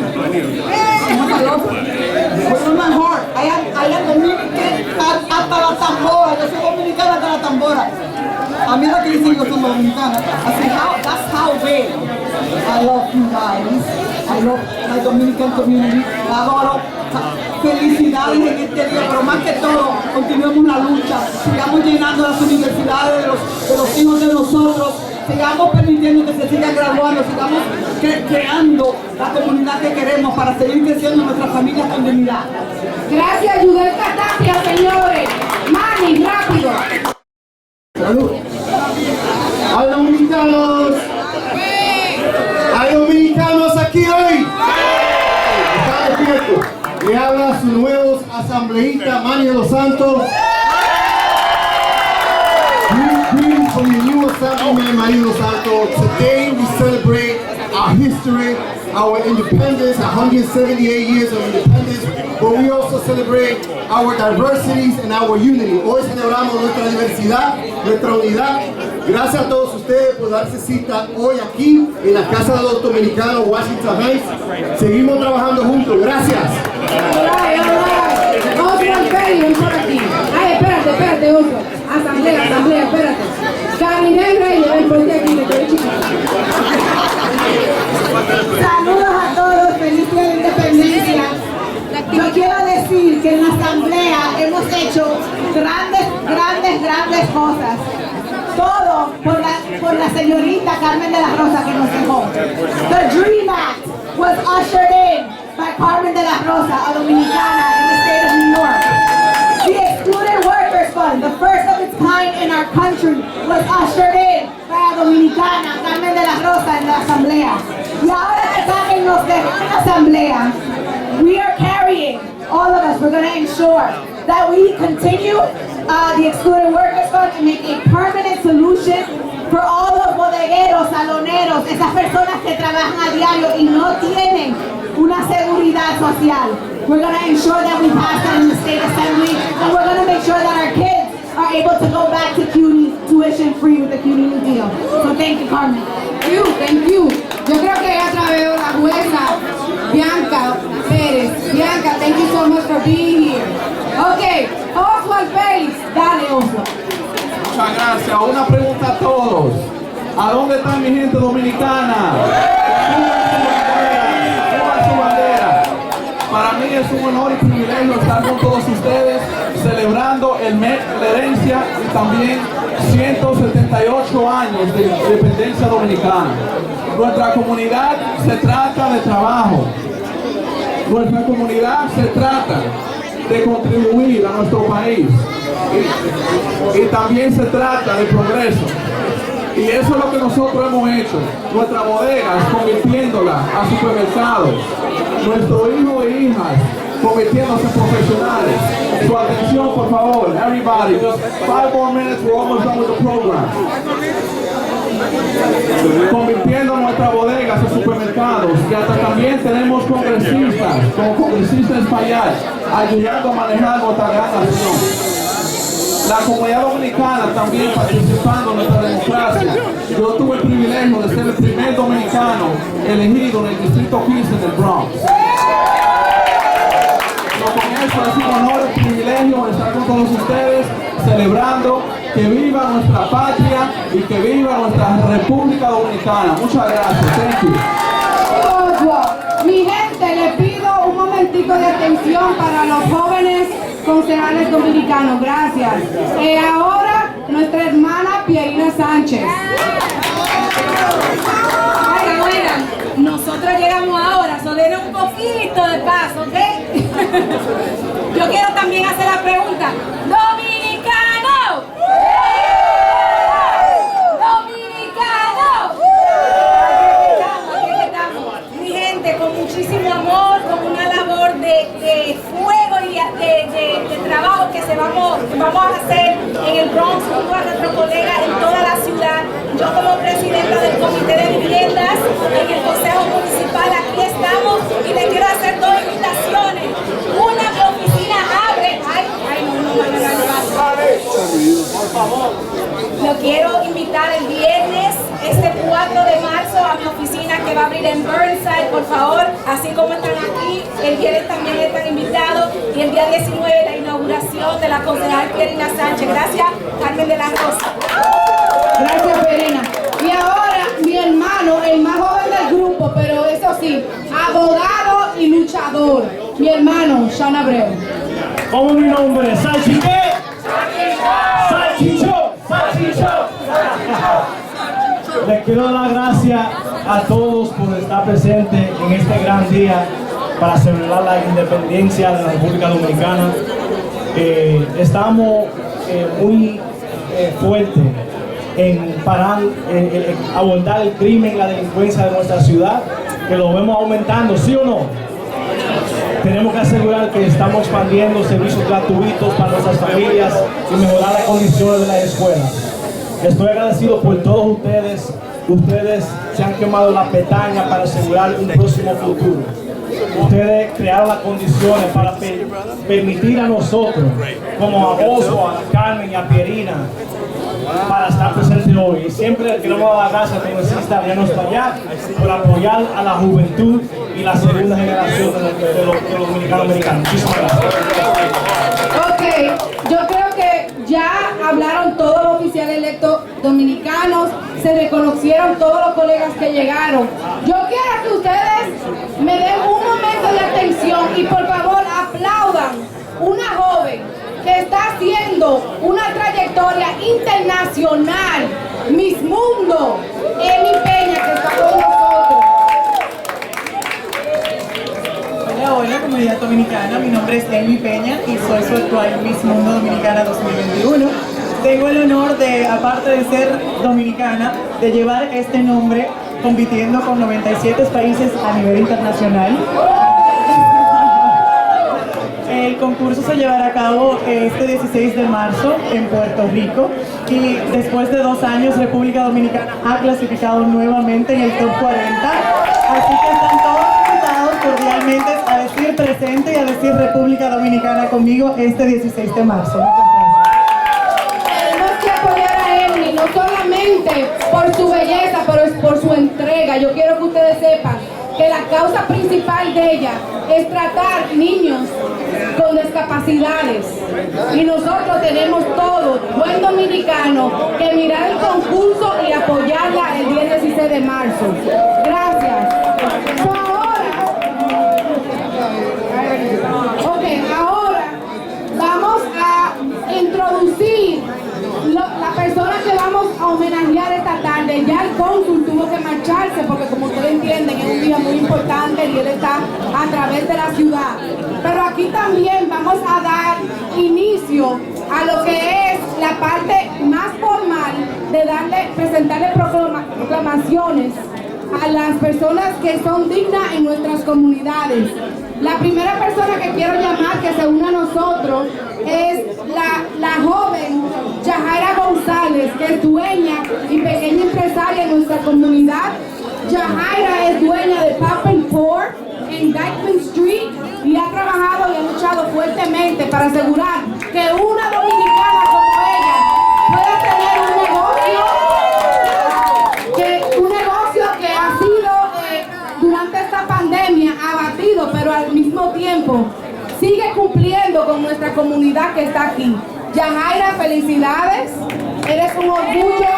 With my heart. I am Dominican hasta la tambora. Yo soy dominicana hasta la tambora. A mí la que dicen yo soy dominicana. That's how big I love you guys. I love my Dominican community. La adoro. Felicidades en este día, pero más que todo, continuemos la lucha. Sigamos llenando las universidades de los hijos de nosotros. Sigamos permitiendo que se sigan graduando, sigamos creando la comunidad que queremos para seguir creciendo nuestras familias con dignidad. Gracias, Judelka Tapia, señores. Manny, rápido. Salud. ¡Hay dominicanos! ¡Hay dominicanos aquí hoy! ¿Está despierto? Le habla a sus nuevos asambleístas, Manny de los Santos. Greetings from your new assemblyman, Manny de los Santos. Today we celebrate our history, our independence, 178 years of independence, but we also celebrate our diversities and our unity. Hoy celebramos nuestra diversidad, nuestra unidad. Gracias a todos ustedes por darse cita hoy aquí en la Casa de los Dominicanos, Washington Heights. Seguimos trabajando juntos. Gracias. Oswald Ferry, ven por aquí. Ay, espérate, Oswald. Asamblea, espérate. Karine Reyes, ven por aquí, que estoy chiquita. Saludos a todos, feliz día de independencia. Yo quiero decir que en la asamblea hemos hecho grandes cosas. Todo por la señorita Carmen de la Rosa que nos dejó. The Dream Act was ushered in by Carmen de la Rosa, a dominicana in the state of New York. The Excluded Workers Fund one, the first of its kind in our country, was ushered in by a Dominicana, Carmen de la Rosa, en la asamblea. Y ahora que Carmen nos dejó en la asamblea, we are carrying, all of us, we're going to ensure that we continue the Excluded Workers Fund and make a permanent solution for all los bodegueros, saloneros, esas personas que trabajan a diario y no tienen una seguridad social. We're going to ensure that we pass that in the State Assembly, and we're going to make sure that our kids are able to go back to CUNY tuition free with the CUNY New Deal. So thank you, Carmen. Thank you. Yo creo que otra vez la jueza Bianca Pérez. Bianca, thank you so much for being here. Okay, Oswald Félix. Dale, Oswald. Muchas gracias. Una pregunta a todos. ¿A dónde está mi gente dominicana? Suban su bandera. Para mí es un honor y privilegio estar con todos ustedes celebrando el mes de la herencia y también 178 años de independencia dominicana. Nuestra comunidad se trata de trabajo. Nuestra comunidad se trata de contribuir a nuestro país y también se trata de progreso. Y eso es lo que nosotros hemos hecho, nuestras bodegas convirtiéndolas a supermercados, nuestros hijos e hijas convirtiéndose en profesionales. Su atención, por favor, everybody, just 5 more minutes, we're almost done with the program. Convirtiendo nuestras bodegas en supermercados, y hasta también tenemos congresistas, como congresista ESPALLAT, ayudando a manejar nuestra gran nación. La comunidad dominicana también participando en nuestra democracia. Yo tuve el privilegio de ser el primer dominicano elegido en el distrito 15 del Bronx. Con eso es un honor y privilegio estar con todos ustedes celebrando que viva nuestra patria y que viva nuestra República Dominicana. Muchas gracias. Thank you. Mi gente, le pido un momentico de atención para los jóvenes concejales dominicanos. Gracias. Ahora, nuestra hermana Pierina Sánchez. Ay, bueno, nosotros llegamos ahora, so denle un poquito de paso, ¿ok? Yo quiero también hacer la pregunta. ¡Dominicano! ¡Dominicano! Aquí estamos. Mi gente, con muchísimo amor, con una labor de fuego y de trabajo que vamos a hacer en el Bronx junto a nuestros colegas en toda la ciudad. Yo como presidenta del Comité de Viviendas en el Consejo Municipal, aquí estamos y les quiero hacer 2 invitaciones. Una, mi oficina abre. Por favor. Lo quiero invitar el viernes, este 4 de marzo, a mi oficina que va a abrir en Burnside, por favor. Así como están aquí, el viernes también están invitados. Y el día 19, la inauguración de la concejal Pierina Sánchez. Gracias, Carmen de la Rosa. Gracias, Pierina. Y ahora, mi hermano, el más joven del grupo, pero eso sí, abogado y luchador. Mi hermano, Sean Abreu. ¿Cómo mi nombre? ¿Salchi qué? ¡Salchicho! ¡Salchicho! Les quiero dar las gracias a todos por estar presentes en este gran día para celebrar la independencia de la República Dominicana. Estamos muy fuertes en parar, abordar el crimen y la delincuencia de nuestra ciudad, que lo vemos aumentando, ¿sí o no? Tenemos que asegurar que estamos expandiendo servicios gratuitos para nuestras familias y mejorar las condiciones de las escuelas. Estoy agradecido por todos ustedes. Ustedes se han quemado la pestaña para asegurar un próximo futuro. Ustedes crearon las condiciones para permitir a nosotros, como a Oswald, a Carmen y a Pierina, para estar presentes hoy. Y siempre queremos dar las gracias al congresista Años por apoyar a la juventud y la segunda generación de los dominicanos americanos. Muchísimas gracias. Ok, yo creo que ya hablaron todos los oficiales electos dominicanos, se reconocieron todos los colegas que llegaron. Yo quiero que ustedes me den un momento de atención y por favor aplaudan una joven que está haciendo una trayectoria internacional, Miss Mundo, Emi Peña, que está con nosotros. Hola, comunidad dominicana. Mi nombre es Amy Peña y soy su actual Miss Mundo Dominicana 2021. Tengo el honor de, aparte de ser dominicana, de llevar este nombre compitiendo con 97 países a nivel internacional. El concurso se llevará a cabo este 16 de marzo en Puerto Rico y después de 2 años República Dominicana ha clasificado nuevamente en el top 40. Así que están todos invitados cordialmente a decir presente y a decir República Dominicana conmigo este 16 de marzo. Tenemos que apoyar a Emily, no solamente por su belleza, pero es por su entrega. Yo quiero que ustedes sepan que la causa principal de ella es tratar niños con discapacidades. Y nosotros tenemos todos, buen dominicano, que mirar el concurso y apoyarla el día 16 de marzo. Gracias. Ahora vamos a introducir la persona que vamos a homenajear esta tarde. Ya el cónsul tuvo que marcharse porque, como ustedes entienden, es un día muy importante y él está a través de la ciudad. Pero aquí también vamos a dar inicio a lo que es la parte más formal de presentarle proclamaciones a las personas que son dignas en nuestras comunidades. La primera persona que quiero llamar que se une a nosotros es la joven Yajaira González, que es dueña y pequeña empresaria en nuestra comunidad. Yajaira es dueña de Pop and Pour en DICKMAN Street y ha trabajado y ha luchado fuertemente para asegurar que una dominicana como ella pueda tener un negocio que ha sido durante esta pandemia abatido, pero al mismo tiempo sigue cumpliendo con nuestra comunidad que está aquí. Yajaira, felicidades, eres un orgullo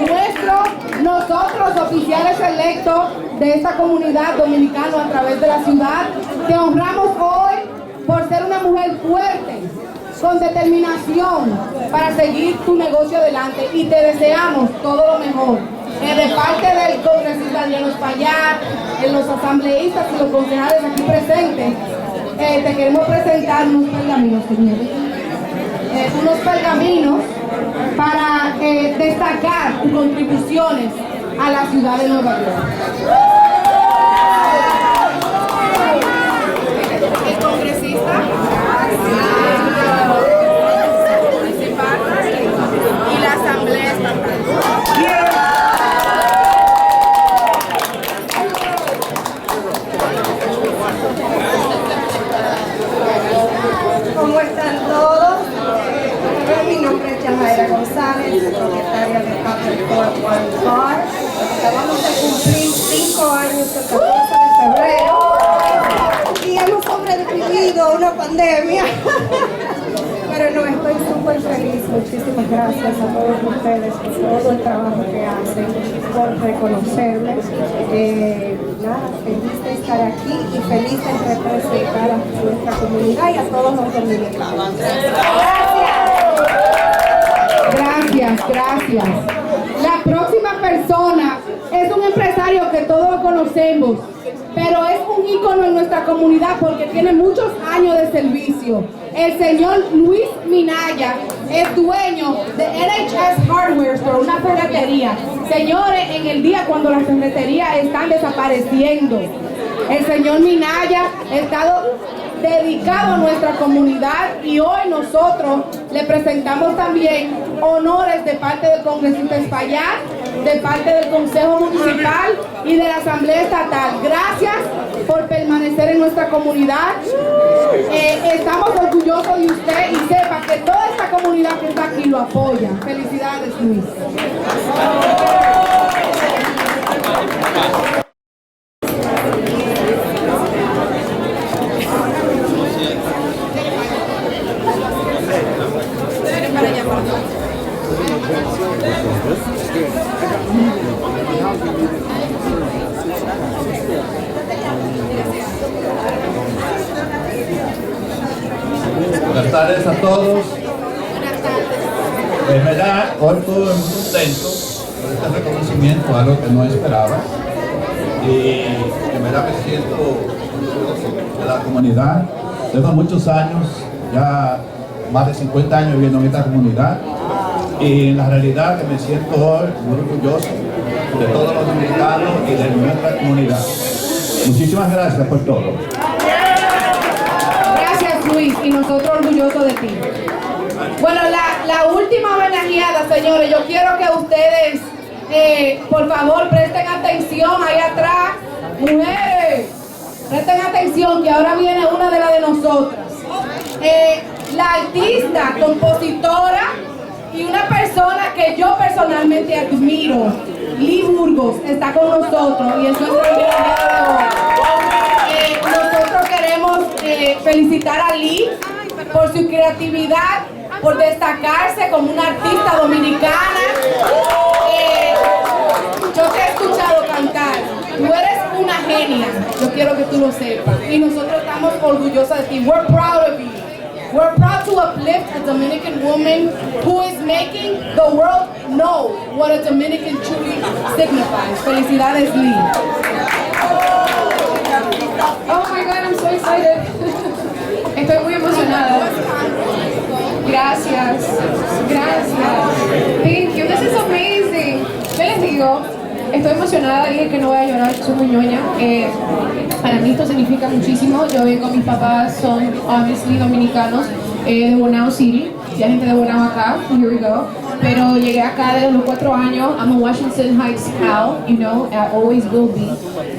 nuestro, nosotros oficiales electos de esta comunidad dominicana a través de la ciudad. Te honramos hoy por ser una mujer fuerte, con determinación para seguir tu negocio adelante y te deseamos todo lo mejor. De parte del congresista ADRIANO, en los asambleístas y los concejales aquí presentes, te queremos presentar unos pergaminos, señores. Unos pergaminos para destacar tus contribuciones a la ciudad de Nueva York. El congresista municipal y la asamblea estatal. ¿Cómo están todos? Mi nombre es Yajaira González, propietaria de Pop and Pour. Acabamos de cumplir 5 años el 14 de febrero y hemos sobrevivido una pandemia. Pero no, estoy súper feliz. Muchísimas gracias a todos ustedes por todo el trabajo que hacen, por reconocerme. Nada, feliz de estar aquí y feliz de representar a nuestra comunidad y a todos los dominicanos. Gracias. La próxima persona es un empresario que todos conocemos, pero es un ícono en nuestra comunidad porque tiene muchos años de servicio. El señor Luis Minaya es dueño de LHS Hardware Store, una ferretería. Señores, en el día cuando las ferreterías están desapareciendo, el señor Minaya ha estado dedicado a nuestra comunidad y hoy nosotros le presentamos también honores de parte del congresista ESPALLAT, de parte del Consejo Municipal y de la Asamblea Estatal. Gracias por permanecer en nuestra comunidad. Estamos orgullosos de usted y sepa que toda esta comunidad que está aquí lo apoya. Felicidades, Luis. Buenas tardes a todos. Me da hoy estoy muy contento por este reconocimiento, algo que no esperaba. Y en verdad me siento de la comunidad. Tengo muchos años, ya más de 50 años viviendo en esta comunidad. Y la realidad que me siento hoy muy orgulloso de todos los dominicanos y de nuestra comunidad. Muchísimas gracias por todo. Gracias, Luis, y nosotros orgullosos de ti. Bueno, la última homenajeada, señores, yo quiero que ustedes, por favor, presten atención ahí atrás. Mujeres, presten atención, que ahora viene una de las de nosotras. La artista, compositora y una persona que yo personalmente admiro, Lee Burgos, está con nosotros y es nuestra invitada de hoy. Nosotros queremos felicitar a Lee por su creatividad, por destacarse como una artista dominicana. Yo te he escuchado cantar, tú eres una genia, yo quiero que tú lo sepas, y nosotros estamos orgullosas de ti. We're proud of you. We're proud to uplift a Dominican woman who is making the world know what a Dominican truly signifies. Felicidades, Lee. Oh my God, I'm so excited. Estoy muy emocionada. Gracias. Thank you. This is amazing. Yo les digo, estoy emocionada, dije que no voy a llorar, soy muy ñoña. Para mí esto significa muchísimo. Yo vengo, mis papás son obviously dominicanos, de Bonao City. Ya hay gente de Bonao acá, here we go. Pero llegué acá desde los 4 años. I'm a Washington Heights pal, you know, I always will be.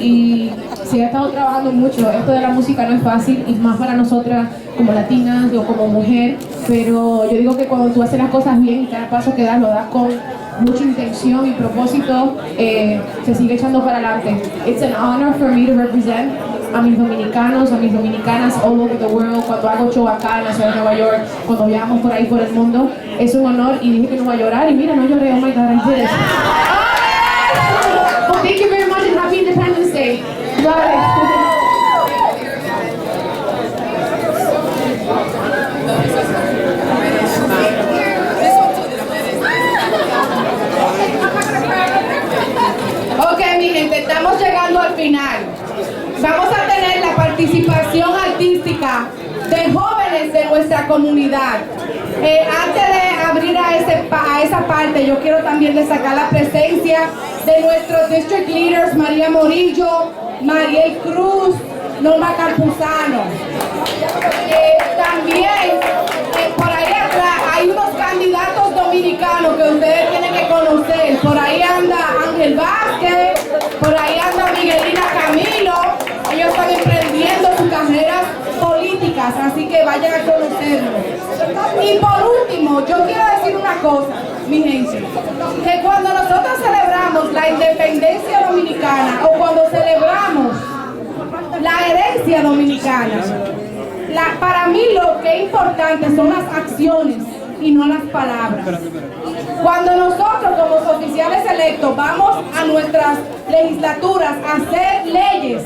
Y sí, he estado trabajando mucho. Esto de la música no es fácil, y más para nosotras como latinas o como mujer. Pero yo digo que cuando tú haces las cosas bien y cada paso que das lo das con mucha intención y propósito, se sigue echando para adelante. It's an honor for me to represent a mis dominicanos, a mis dominicanas all over the world. Cuando hago show acá en la ciudad de Nueva York, cuando viajamos por ahí por el mundo, es un honor, y dije que no voy a llorar y mira, no lloré. Oh my God, I did it. Well, thank you very much and happy Independence Day. Got it. Ok, mi gente, estamos llegando al final. Vamos a tener la participación artística de jóvenes de nuestra comunidad. Antes de abrir a esa parte, yo quiero también destacar la presencia de nuestros district leaders, María Morillo, Mariel Cruz, Norma Campuzano. También, por ahí atrás, hay unos candidatos dominicanos que ustedes tienen que conocer. Por ahí anda Ángel Vázquez, por ahí anda Miguelina Camilo. Ellos están emprendiendo sus carreras políticas, así que vayan a conocerlos. Y por último, yo quiero decir una cosa, mi gente, que cuando nosotros celebramos la independencia dominicana o cuando celebramos la herencia dominicana, para mí lo que es importante son las acciones y no las palabras. Cuando nosotros como oficiales electos vamos a nuestras legislaturas a hacer leyes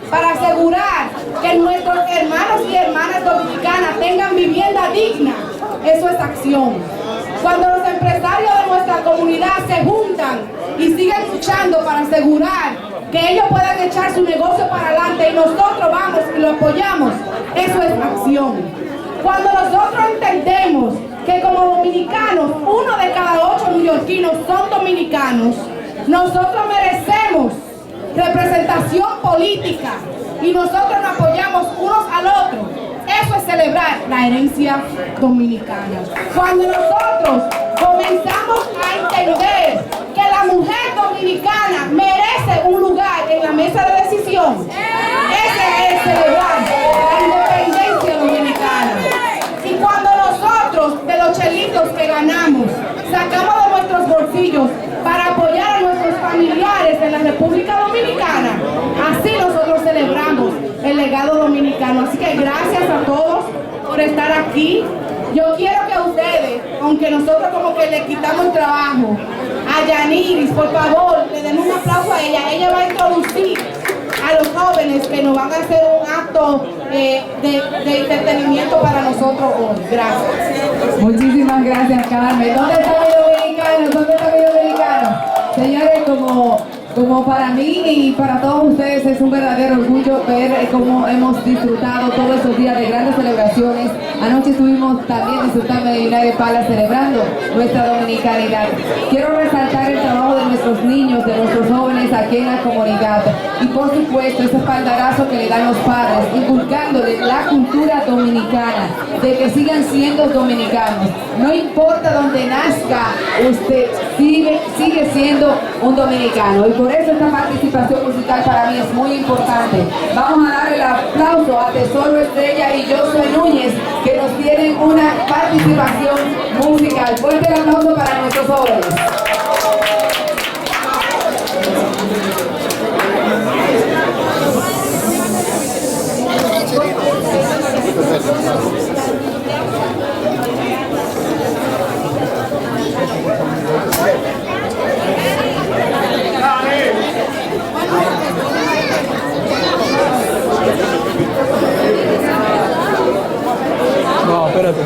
para asegurar que nuestros hermanos y hermanas dominicanas tengan vivienda digna, eso es acción. Cuando los empresarios de nuestra comunidad se juntan y siguen luchando para asegurar que ellos puedan echar su negocio para adelante y nosotros vamos y lo apoyamos, eso es acción. Cuando nosotros entendemos que como dominicanos, 1 de cada 8 neoyorquinos son dominicanos, nosotros merecemos representación política y nosotros nos apoyamos unos al otro. Eso es celebrar la herencia dominicana. Cuando nosotros comenzamos a entender que la mujer dominicana merece un lugar en la mesa de decisión, ese es celebrar la independencia dominicana. Y cuando nosotros, de los chelitos que ganamos, sacamos de nuestros bolsillos para apoyar a nuestros familiares en la República Dominicana, así nosotros celebramos el legado dominicano. Así que gracias a todos por estar aquí. Yo quiero que ustedes, aunque nosotros como que le quitamos el trabajo a Yaniris, por favor, le den un aplauso a ella. Ella va a introducir a los jóvenes que nos van a hacer un acto de entretenimiento para nosotros hoy. Gracias. Muchísimas gracias, Carmen. ¿Dónde está mi dominicano? ¿Dónde está mi dominicano? Señores, como Como para mí y para todos ustedes es un verdadero orgullo ver cómo hemos disfrutado todos estos días de grandes celebraciones. Anoche estuvimos también disfrutando de United Palace celebrando nuestra dominicanidad. Quiero resaltar el trabajo de nuestros niños, de nuestros jóvenes aquí en la comunidad y por supuesto ese espaldarazo que le dan los padres, inculcándoles la cultura dominicana, de que sigan siendo dominicanos. No importa dónde nazca, usted sigue siendo un dominicano. Y por eso esta participación musical para mí es muy importante. Vamos a dar el aplauso a Tesoro Estrella y Josué Núñez, que nos tienen una participación musical. Fuerte el aplauso para nuestros jóvenes. No, espérate.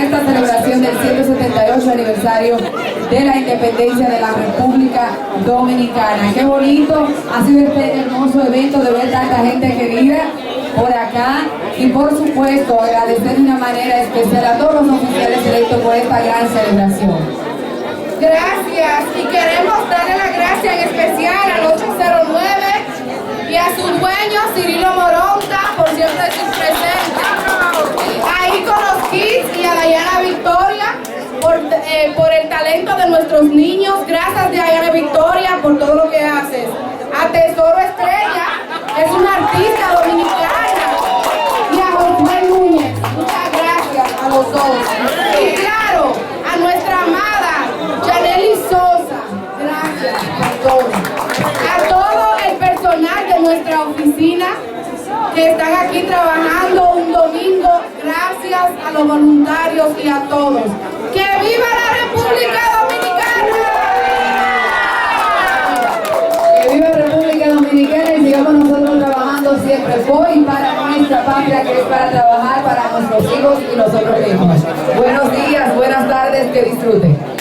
esta celebración del 178 aniversario de la independencia de la República Dominicana. Qué bonito ha sido este hermoso evento de ver tanta gente querida por acá y por supuesto agradecer de una manera especial a todos los oficiales electos por esta gran celebración. Gracias, y queremos darle las gracias en especial al 809 y a su dueño Cirilo Moronta por siempre estar presente. Ahí con los kids y a Dayana Victoria por el talento de nuestros niños. Gracias Dayana Victoria por todo lo que haces. A Tesoro Estrella, que es una artista dominicana. Y a José Núñez, muchas gracias a los dos. Y claro, a nuestra amada Yaneli Sosa, gracias a todos. A todo el personal de nuestra oficina que están aquí trabajando un domingo, gracias a los voluntarios y a todos. ¡Que viva la República Dominicana! Que viva la República Dominicana y sigamos nosotros trabajando siempre por y para nuestra patria, que es para trabajar para nuestros hijos y nosotros mismos. Buenos días, buenas tardes, que disfruten.